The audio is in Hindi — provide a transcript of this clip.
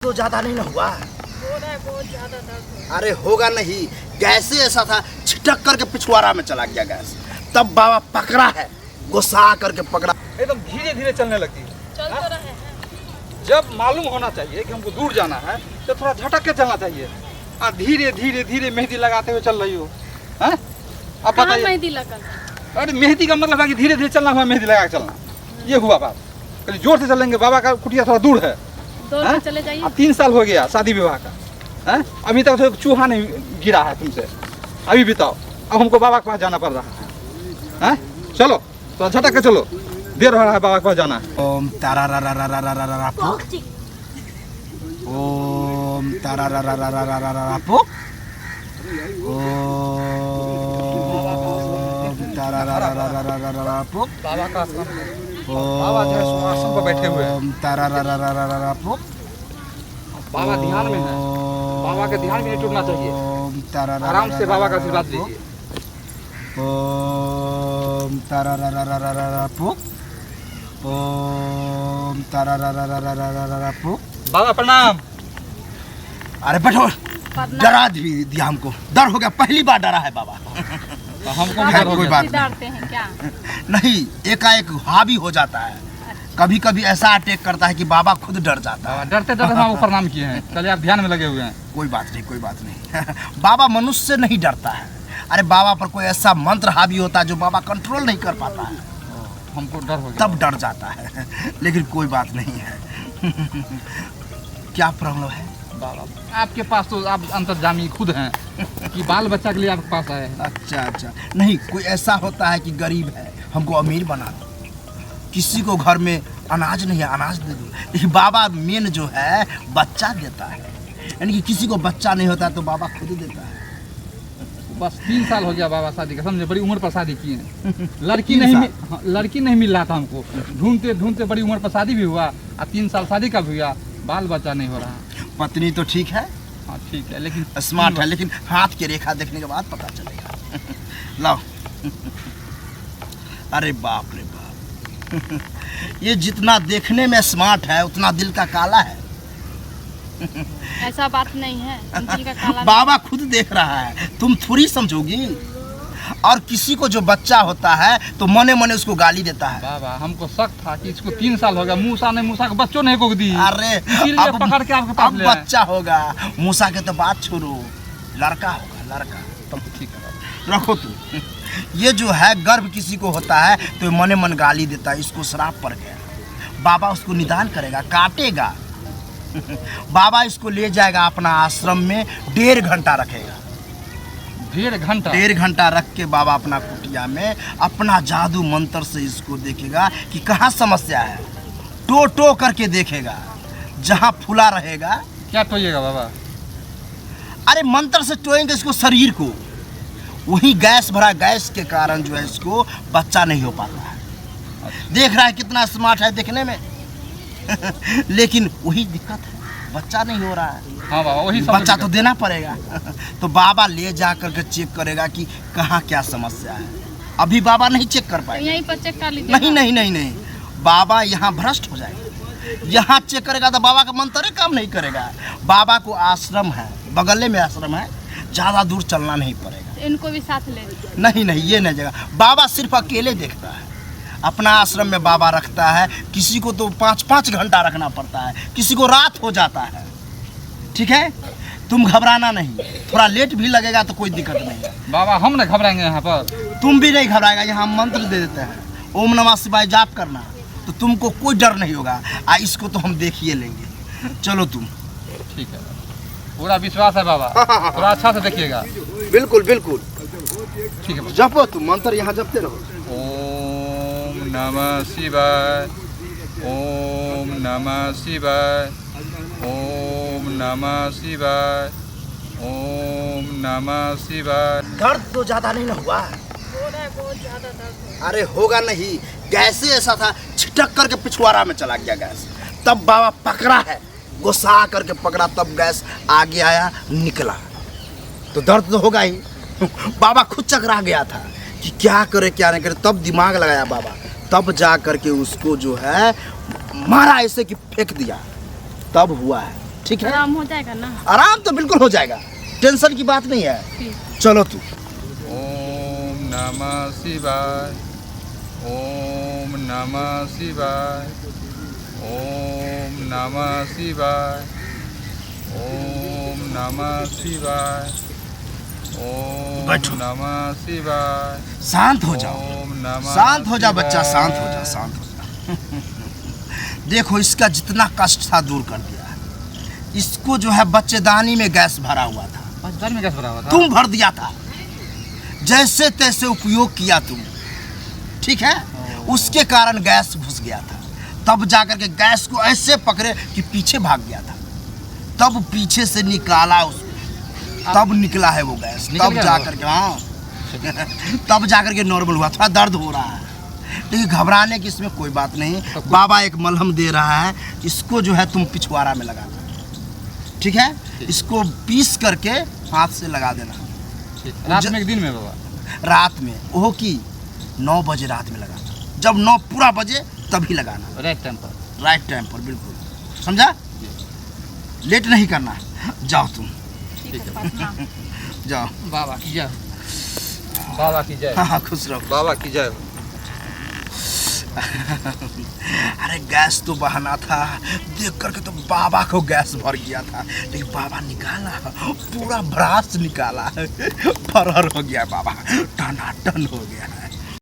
तो ज्यादा नहीं ना हुआ? हो रहा है, बहुत ज्यादा दर्द। अरे होगा नहीं, गैसे ऐसा था, छिटक करके पिछवाड़ा में चला गया गैस। तब बाबा पकड़ा है, गुस्सा करके पकड़ा। एकदम धीरे धीरे चलने लगती है। चल तो रहे हैं। जब मालूम होना चाहिए कि हमको दूर जाना है तो थोड़ा झटक के चलना चाहिए। धीरे धीरे धीरे मेहंदी लगाते हुए चल रही हो, हैं? अब कहाँ बताइए। मेहंदी लगल? अरे मेहंदी का मतलब है कि धीरे धीरे चलना हुआ, मेहंदी लगा के चलना, ये हुआ बात। कल जोर से चलेंगे, बाबा का कुटिया थोड़ा दूर है। दौड़ के चले जाइए। अब 3 साल हो गया शादी विवाह का, हैं? अभी तक तो चूहा नहीं गिरा है तुमसे। अभी बताओ, अब हमको बाबा के पास जाना पड़ रहा है, हैं? चलो तो झटक के चलो, देर हो रहा है, बाबा के पास जाना है। ओम तारा रा रा रा रा रा रा रा रा पो। ओम तारा रा रा रा रा रा रा रा पो। ओम तारा रा रा रा रा रा रा रा पो। बाबा का बाबा जो है सिंहासन पर बैठे हुए हैं। ओम तारा रा रा रा रा रा रा पो। बाबा ध्यान में है, बाबा का ध्यान भी नहीं टूटना चाहिए। ओम तारा रा आराम से बाबा का आशीर्वाद लीजिए। ओम तारा रा रा रा रा रा रा पो। ओम तारा रा रा रा रा रा रा रा पो। बाबा प्रणाम। अरे बैठो, डरा दिया हमको, डर हो गया, पहली बार डरा है बाबा। तो हमको खैर, कोई बात नहीं। डरते हैं क्या? नहीं, एकाएक हावी हो जाता है, कभी कभी ऐसा अटैक करता है कि बाबा खुद डर जाता है। डरते डरते हम आपको प्रणाम किए हैं, चलिए आप ध्यान में लगे हुए हैं। कोई बात नहीं, कोई बात नहीं। बाबा मनुष्य से नहीं डरता है। अरे बाबा पर कोई ऐसा मंत्र हावी होता है जो बाबा कंट्रोल नहीं कर पाता है, हमको डर हो गया। तब डर जाता है। लेकिन कोई बात नहीं है। क्या प्रॉब्लम है बाबा आपके पास तो आप अंतर्जामी खुद हैं कि बाल बच्चा के लिए आपके पास आए हैं। अच्छा अच्छा, नहीं, कोई ऐसा होता है कि गरीब है, हमको अमीर बना दो। किसी को घर में अनाज नहीं है, अनाज दे दो। लेकिन बाबा मेन जो है बच्चा देता है, यानी कि किसी को बच्चा नहीं होता तो बाबा खुद देता है। बस 3 साल हो गया बाबा शादी का, समझे, बड़ी उम्र पर शादी की है। लड़की 3 नहीं लड़की नहीं मिल रहा था हमको, ढूंढते ढूंढते बड़ी उम्र पर शादी भी हुआ और 3 साल शादी का भी हुआ, बाल बच्चा नहीं हो रहा। पत्नी तो ठीक है, हाँ ठीक है, लेकिन स्मार्ट है, लेकिन हाथ की रेखा देखने के बाद पता चलेगा। लाओ। अरे बाप रे बाप, ये जितना देखने में स्मार्ट है उतना दिल का काला है। ऐसा बात नहीं है, दिल का काला बाबा खुद देख रहा है, तुम थोड़ी समझोगी। और किसी को जो बच्चा होता है तो मने मने उसको गाली देता है। बाबा हमको शक था कि इसको 3 साल हो गया, मूसा ने मूसा का बच्चों नहीं को दी। अरे अब पकड़ के आपके पास अब ले आए। बच्चा होगा, मूसा के तो बात छोड़ो, लड़का होगा, लड़का। तब तो ठीक है। रखो तू। ये जो है गर्भ किसी को होता है तो मने मन गाली देता है, इसको श्राप पड़ गया। बाबा उसको निदान करेगा, काटेगा। बाबा इसको ले जाएगा अपना आश्रम में, 1.5 घंटा रखेगा। 1.5 घंटा रख के बाबा अपना कुटिया में अपना जादू मंत्र से इसको देखेगा कि कहाँ समस्या है। टो टो करके देखेगा, जहाँ फूला रहेगा। क्या टोइएगा बाबा? अरे मंत्र से टोएंगे इसको, शरीर को। वही गैस भरा, गैस के कारण जो है इसको बच्चा नहीं हो पाता है। देख रहा है कितना स्मार्ट है देखने में। लेकिन वही दिक्कत है, बच्चा नहीं हो रहा है। हाँ बाबा, वही बच्चा तो देना पड़ेगा। तो बाबा ले जा करके चेक करेगा कि कहाँ क्या समस्या है। अभी बाबा नहीं चेक कर पाएगा, यहीं पर चेक कर लीजिए। नहीं नहीं नहीं नहीं, बाबा यहाँ भ्रष्ट हो जाएगा। यहाँ चेक करेगा तो बाबा का मंत्र काम नहीं करेगा। बाबा को आश्रम है, बगल में आश्रम है, ज़्यादा दूर चलना नहीं पड़ेगा। इनको भी साथ ले लीजिए। नहीं नहीं, ये नहीं जगह। बाबा सिर्फ अकेले देखता है, अपना आश्रम में बाबा रखता है। किसी को तो 5-5 घंटा रखना पड़ता है, किसी को रात हो जाता है। ठीक है, तुम घबराना नहीं, थोड़ा लेट भी लगेगा तो कोई दिक्कत नहीं है। बाबा हम न घबराएंगे यहाँ पर। तुम भी नहीं घबराएगा, यहाँ मंत्र दे देते हैं, ओम नमः शिवाय जाप करना, तो तुमको कोई डर नहीं होगा। इसको तो हम देख ही लेंगे। चलो तुम। ठीक है, पूरा विश्वास है बाबा, थोड़ा अच्छा से देखिएगा। बिल्कुल बिल्कुल, ठीक है, जपो तुम मंत्र, यहाँ जपते रहो। ओम नमः शिवाय, ओम नमः शिवाय, ओम नमः शिवाय, ओम नमः शिवाय। दर्द तो ज्यादा नहीं ना हुआ? हो रहा है, बहुत ज्यादा दर्द। अरे होगा नहीं, गैसे ऐसा था, छिटक करके पिछवाड़ा में चला गया गैस। तब बाबा पकड़ा है, गुस्सा करके पकड़ा, तब गैस आगे आया, निकला। तो दर्द तो होगा ही। बाबा खुद चकरा गया था कि क्या करे क्या नहीं करे। तब दिमाग लगाया बाबा, तब जा करके उसको जो है मारा ऐसे कि फेंक दिया, तब हुआ है। ठीक है, आराम हो जाएगा ना? आराम तो बिल्कुल हो जाएगा, टेंशन की बात नहीं है। ठीक। चलो तू। ओम नमः शिवाय, ओम नमः शिवाय, ओम नमः शिवाय, ओम नमः शिवाय, ओम बैठो। नमः शिवाय, शांत हो जाओ, ओम नमः शांत हो जा बच्चा, शिवाय। शांत हो जा, शांत हो जा। देखो इसका जितना कष्ट था दूर कर दिया है। इसको जो है बच्चेदानी में गैस भरा हुआ था, बचपन में कैसे भरा हुआ था? तुम भर दिया था, जैसे तैसे उपयोग किया तुम, ठीक है। उसके कारण गैस घुस गया था, तब जाकर के गैस को ऐसे पकड़े कि पीछे भाग गया था, तब पीछे से निकाला उसको, तब निकला है वो गैस, निकल तब गया जाकर के, हाँ तब जाकर के नॉर्मल हुआ। थोड़ा दर्द हो रहा है, लेकिन घबराने की इसमें कोई बात नहीं। बाबा एक मलहम दे रहा है, इसको जो है तुम पिछवाड़ा में लगाना, ठीक है। इसको पीस करके हाथ से लगा देना, रात में, एक दिन में बाबा? रात में, वो की 9 बजे रात में लगाना, जब 9 पूरा बजे तभी लगाना, राइट टाइम पर, राइट टाइम पर, बिल्कुल समझा। लेट नहीं करना, जाओ तुम, ठीक है प्रणाम। जाओ। बाबा की जय, बाबा की जय, हाँ हाँ, खुश रहो। बाबा की जय। अरे गैस तो बहाना था, देख करके तो बाबा को गैस भर गया था, लेकिन बाबा निकाला, पूरा भ्रास निकाला, फरहर हो गया बाबा, टनाटन हो गया है।